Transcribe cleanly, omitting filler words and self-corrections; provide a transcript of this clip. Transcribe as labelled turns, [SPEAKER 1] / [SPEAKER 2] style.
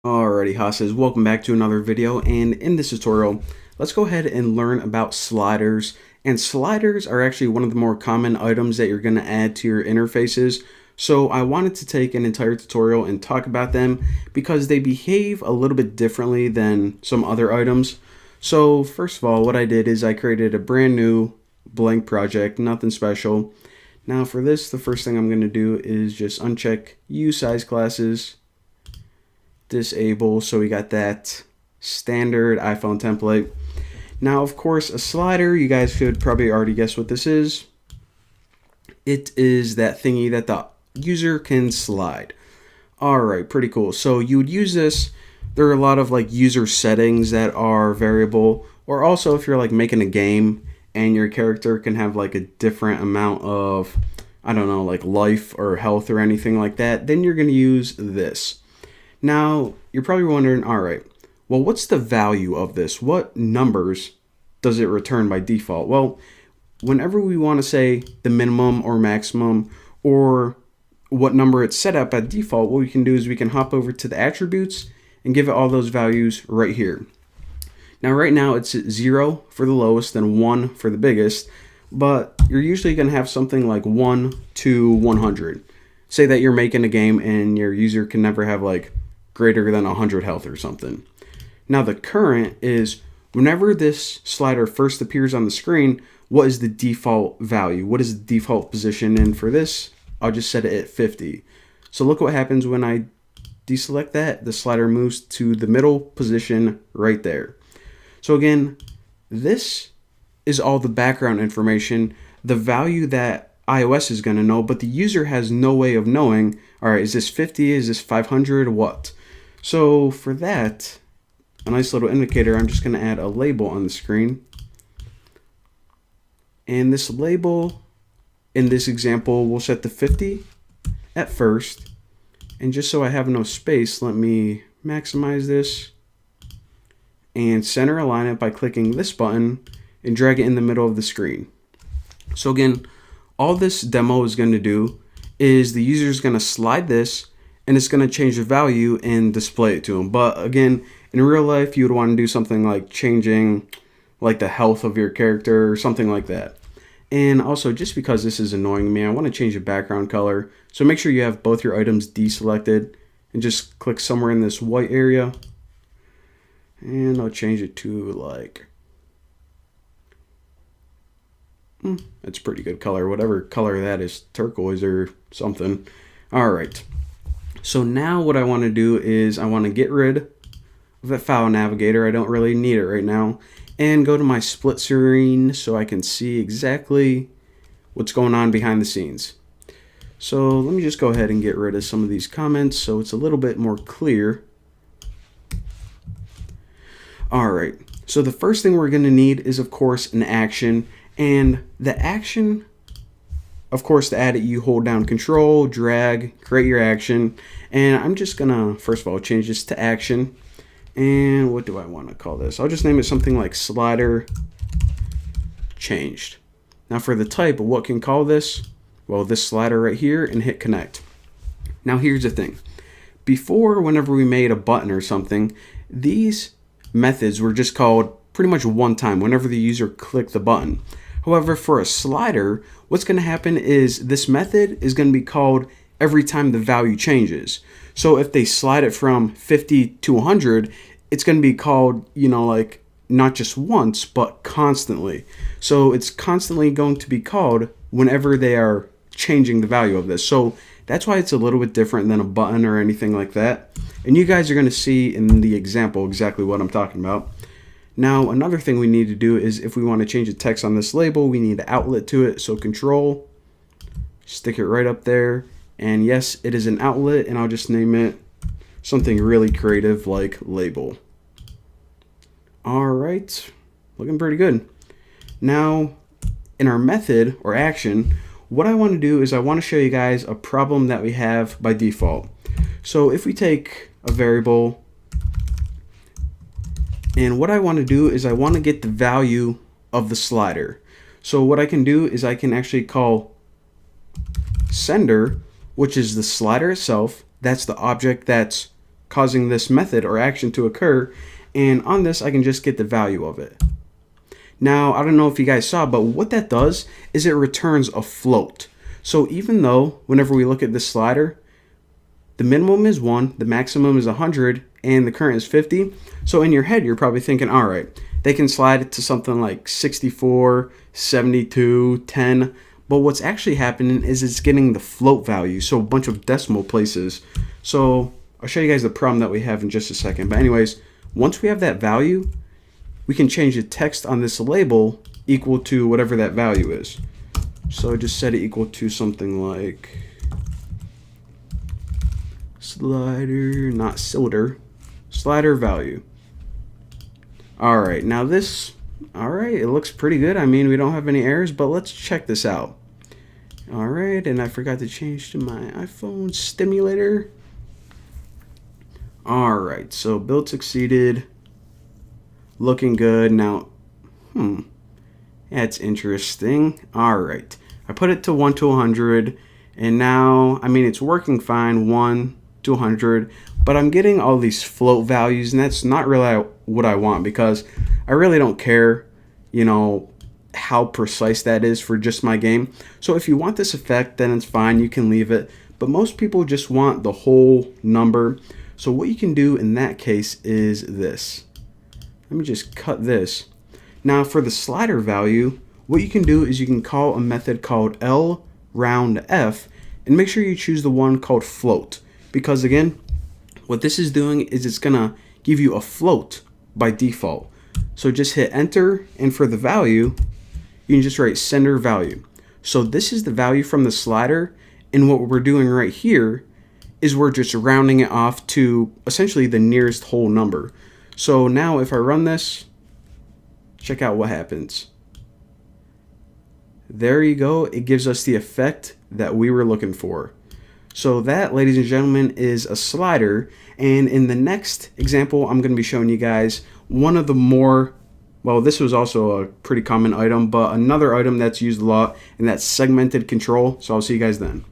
[SPEAKER 1] Alrighty, Hosses, welcome back to another video, and in this tutorial, let's go ahead and learn about sliders. And sliders are actually one of the more common items that you're going to add to your interfaces. So I wanted to take an entire tutorial and talk about them because they behave a little bit differently than some other items. So first of all, what I did is I created a brand new blank project, nothing special. Now for this, the first thing I'm going to do is just uncheck use size classes, disable, so we got that standard iPhone template. Now of course a slider, you guys could probably already guess what this is. It is that thingy that the user can slide. Alright, pretty cool. So you would use this, there are a lot of like user settings that are variable, or also if you're like making a game and your character can have like a different amount of, I don't know, like life or health or anything like that, then you're going to use this. Now, you're probably wondering, all right, well, what's the value of this? What numbers does it return by default? Well, whenever we want to say the minimum or maximum or what number it's set up at default, what we can do is we can hop over to the attributes and give it all those values right here. Now, right now it's 0 for the lowest and 1 for the biggest, but you're usually going to have something like 1 to 100. Say that you're making a game and your user can never have like greater than 100 health or something. Now the current is whenever this slider first appears on the screen, what is the default value? What is the default position? And for this, I'll just set it at 50. So look what happens when I deselect that. The slider moves to the middle position right there. So again, this is all the background information, the value that iOS is going to know, but the user has no way of knowing, all right, is this 50, is this 500, what? So for that, a nice little indicator, I'm just going to add a label on the screen. And this label, in this example, we'll set the 50 at first. And just so I have no space, let me maximize this and center align it by clicking this button and drag it in the middle of the screen. So again, all this demo is going to do is the user is going to slide this and it's going to change the value and display it to them. But again, in real life, you would want to do something like changing like the health of your character or something like that. And also, just because this is annoying me, I want to change the background color. So make sure you have both your items deselected and just click somewhere in this white area. And I'll change it to like, that's a pretty good color, whatever color that is, turquoise or something. All right. So now what I want to do is I want to get rid of that file navigator. I don't really need it right now. And go to my split screen so I can see exactly what's going on behind the scenes. So let me just go ahead and get rid of some of these comments so it's a little bit more clear. All right. So the first thing we're going to need is, of course, an action. And the action, of course, to add it, you hold down Control, drag, create your action. And I'm just going to, first of all, change this to action. And what do I want to call this? I'll just name it something like slider changed. Now for the type, what can call this? Well, this slider right here, and hit connect. Now here's the thing. Before, whenever we made a button or something, these methods were just called pretty much one time whenever the user clicked the button. However, for a slider, what's going to happen is this method is going to be called every time the value changes. So if they slide it from 50 to 100, it's going to be called, you know, like not just once, but constantly. So it's constantly going to be called whenever they are changing the value of this. So that's why it's a little bit different than a button or anything like that. And you guys are going to see in the example exactly what I'm talking about. Now, another thing we need to do is if we want to change the text on this label, we need an outlet to it. So Control, stick it right up there. And yes, it is an outlet, and I'll just name it something really creative like label. All right, looking pretty good. Now, in our method or action, what I want to do is I want to show you guys a problem that we have by default. So if we take a variable, and what I want to do is I want to get the value of the slider. So what I can do is I can actually call sender, which is the slider itself. That's the object that's causing this method or action to occur. And on this, I can just get the value of it. Now, I don't know if you guys saw, but what that does is it returns a float. So even though whenever we look at this slider, the minimum is 1, the maximum is 100, and the current is 50. So in your head, you're probably thinking, all right, they can slide it to something like 64, 72, 10. But what's actually happening is it's getting the float value, so a bunch of decimal places. So I'll show you guys the problem that we have in just a second. But anyways, once we have that value, we can change the text on this label equal to whatever that value is. So just set it equal to something like slider, not silder, slider value. All right, now this, all right, it looks pretty good. I mean, we don't have any errors, but let's check this out. All right, and I forgot to change to my iPhone stimulator. All right, so build succeeded. Looking good. Now, that's interesting. All right, I put it to 1 to 100, and now, I mean, it's working fine, 1 to 100, but I'm getting all these float values, and that's not really what I want, because I really don't care, you know, how precise that is for just my game. So if you want this effect, then it's fine, you can leave it, but most people just want the whole number. So what you can do in that case is this. Let me just cut this. Now for the slider value, what you can do is you can call a method called lRoundF, and make sure you choose the one called float, because again, what this is doing is it's gonna give you a float by default. So just hit enter, and for the value, you can just write sender value. So this is the value from the slider, and what we're doing right here is we're just rounding it off to essentially the nearest whole number. So now if I run this, check out what happens. There you go. It gives us the effect that we were looking for. So that, ladies and gentlemen, is a slider. And in the next example, I'm going to be showing you guys one of the more, well, this was also a pretty common item, but another item that's used a lot, and that's segmented control. So I'll see you guys then.